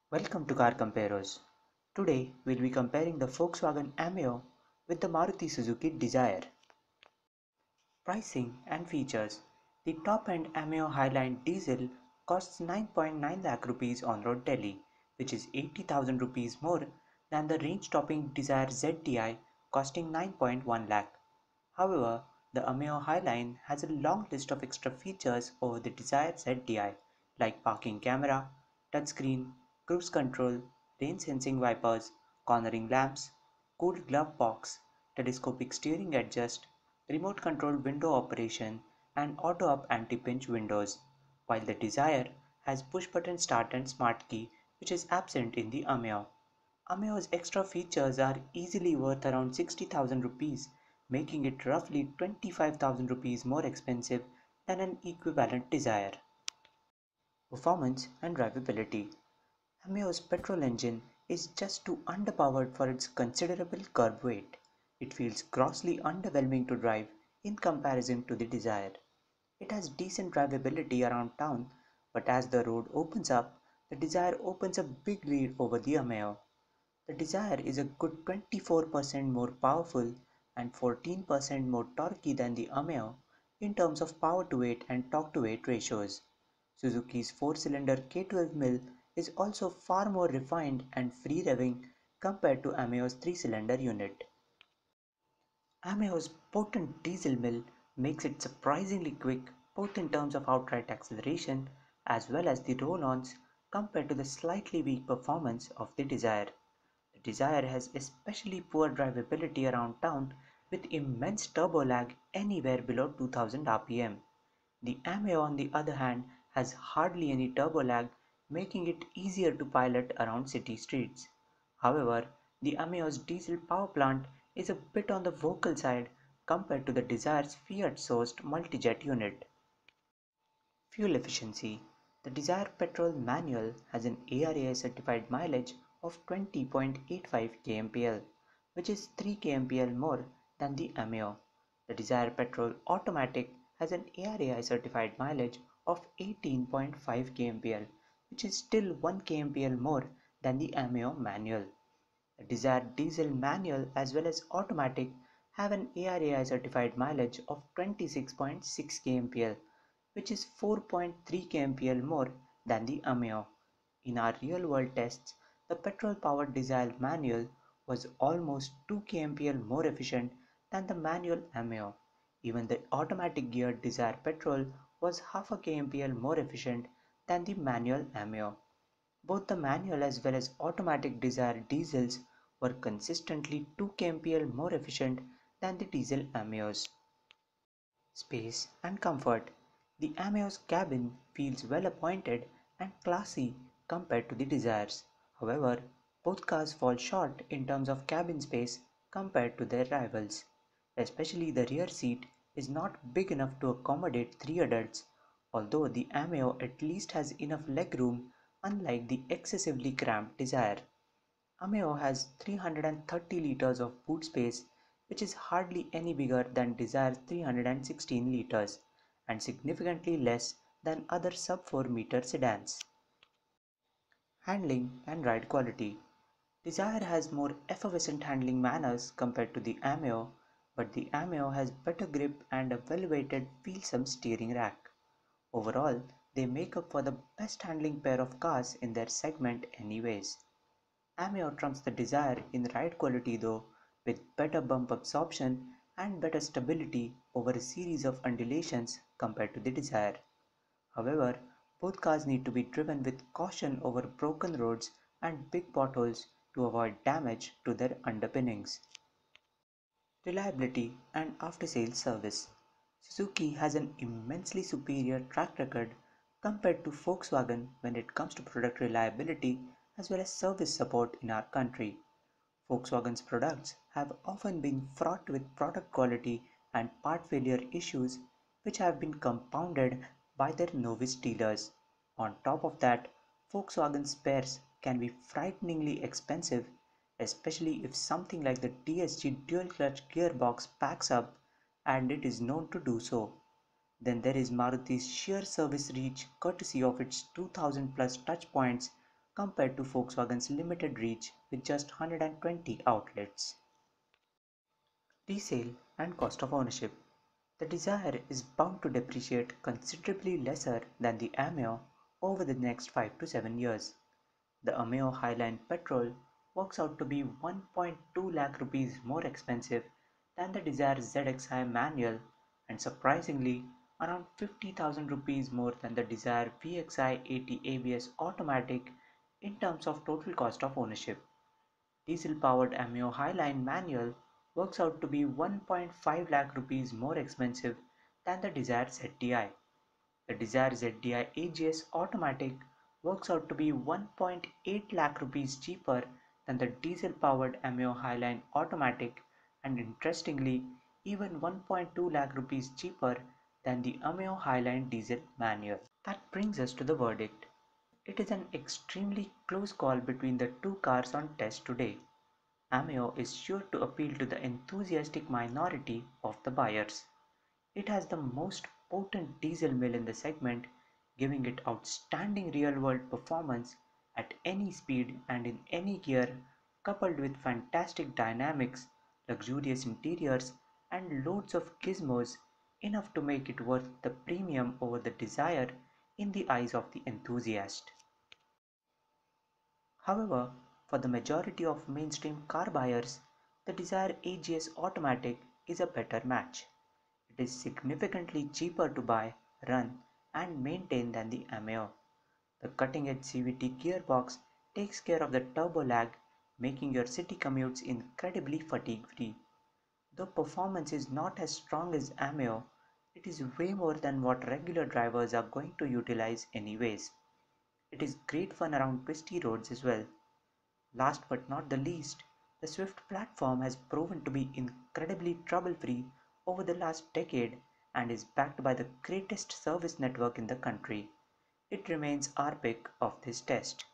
Welcome to Car Comparos. Today we'll be comparing the Volkswagen Ameo with the Maruti Suzuki Dzire. Pricing and features. The top-end Ameo Highline Diesel costs 9.9 lakh rupees on road Delhi, which is 80,000 rupees more than the range-topping Dzire ZDI costing 9.1 lakh. However, the Ameo Highline has a long list of extra features over the Dzire ZDI like parking camera, touchscreen, cruise control, rain sensing wipers, cornering lamps, cooled glove box, telescopic steering adjust, remote controlled window operation, and auto up anti-pinch windows, while the Dzire has push button start and smart key, which is absent in the Ameo. Ameo's extra features are easily worth around 60,000 rupees, making it roughly 25,000 rupees more expensive than an equivalent Dzire. Performance and drivability. Ameo's petrol engine is just too underpowered for its considerable curb weight. It feels grossly underwhelming to drive in comparison to the Dzire. It has decent drivability around town, but as the road opens up, the Dzire opens a big lead over the Ameo. The Dzire is a good 24% more powerful and 14% more torquey than the Ameo in terms of power to weight and torque to weight ratios. Suzuki's 4-cylinder K12 mill is also far more refined and free revving compared to Ameo's 3-cylinder unit. Ameo's potent diesel mill makes it surprisingly quick both in terms of outright acceleration as well as the roll-ons compared to the slightly weak performance of the Dzire. The Dzire has especially poor drivability around town with immense turbo lag anywhere below 2000 rpm. The Ameo on the other hand has hardly any turbo lag, making it easier to pilot around city streets. However, the Ameo's diesel power plant is a bit on the vocal side compared to the Desire's Fiat-sourced multi-jet unit. Fuel efficiency. The Dzire petrol manual has an ARAI certified mileage of 20.85 kmpl, which is 3 kmpl more than the Ameo. The Dzire petrol automatic has an ARAI certified mileage of 18.5 kmpl, which is still 1 kmpl more than the Ameo manual. The Dzire diesel manual as well as automatic have an ARAI certified mileage of 26.6 kmpl, which is 4.3 kmpl more than the Ameo. In our real-world tests, the petrol-powered Dzire manual was almost 2 kmpl more efficient than the manual Ameo. Even the automatic geared Dzire petrol was half a kmpl more efficient than the manual Ameo. Both the manual as well as automatic Dzire diesels were consistently 2 kmpl more efficient than the diesel Ameos. Space and comfort. The Ameo's cabin feels well appointed and classy compared to the Dzires. However, both cars fall short in terms of cabin space compared to their rivals. Especially the rear seat is not big enough to accommodate 3 adults, although the Ameo at least has enough legroom unlike the excessively cramped Dzire. Ameo has 330 liters of boot space, which is hardly any bigger than Desire's 316 liters and significantly less than other sub 4 meter sedans. Handling and ride quality. Dzire has more effervescent handling manners compared to the Ameo, but the Ameo has better grip and a well-weighted feelsome steering rack. Overall, they make up for the best handling pair of cars in their segment anyways. Ameo trumps the Dzire in ride quality though, with better bump absorption and better stability over a series of undulations compared to the Dzire. However, both cars need to be driven with caution over broken roads and big potholes to avoid damage to their underpinnings. Reliability and after-sales service. Suzuki has an immensely superior track record compared to Volkswagen when it comes to product reliability as well as service support in our country. Volkswagen's products have often been fraught with product quality and part failure issues which have been compounded by their novice dealers. On top of that, Volkswagen spares can be frighteningly expensive, especially if something like the DSG dual clutch gearbox packs up and it is known to do so. Then there is Maruti's sheer service reach courtesy of its 2000 plus touch points compared to Volkswagen's limited reach with just 120 outlets. Resale and cost of ownership. The Dzire is bound to depreciate considerably lesser than the Ameo over the next 5 to 7 years. The Ameo Highline Petrol works out to be 1.2 lakh rupees more expensive than the Dzire ZXi manual and surprisingly around 50,000 rupees more than the Dzire VXi 80 ABS automatic in terms of total cost of ownership. Diesel-powered Ameo Highline manual works out to be 1.5 lakh rupees more expensive than the Dzire ZDI. The Dzire ZDI AGS automatic works out to be 1.8 lakh rupees cheaper than the diesel-powered Ameo Highline automatic and interestingly even 1.2 lakh rupees cheaper than the Ameo Highline diesel manual. That brings us to the verdict. It is an extremely close call between the two cars on test today. Ameo is sure to appeal to the enthusiastic minority of the buyers. It has the most potent diesel mill in the segment, giving it outstanding real-world performance at any speed and in any gear, coupled with fantastic dynamics, luxurious interiors, and loads of gizmos, enough to make it worth the premium over the Dzire in the eyes of the enthusiast. However, for the majority of mainstream car buyers, the Dzire AGS Automatic is a better match. It is significantly cheaper to buy, run, and maintain than the Ameo. The cutting-edge CVT gearbox takes care of the turbo lag, making your city commutes incredibly fatigue-free. Though performance is not as strong as Ameo, it is way more than what regular drivers are going to utilize anyways. It is great fun around twisty roads as well. Last but not the least, the Swift platform has proven to be incredibly trouble-free over the last decade and is backed by the greatest service network in the country. It remains our pick of this test.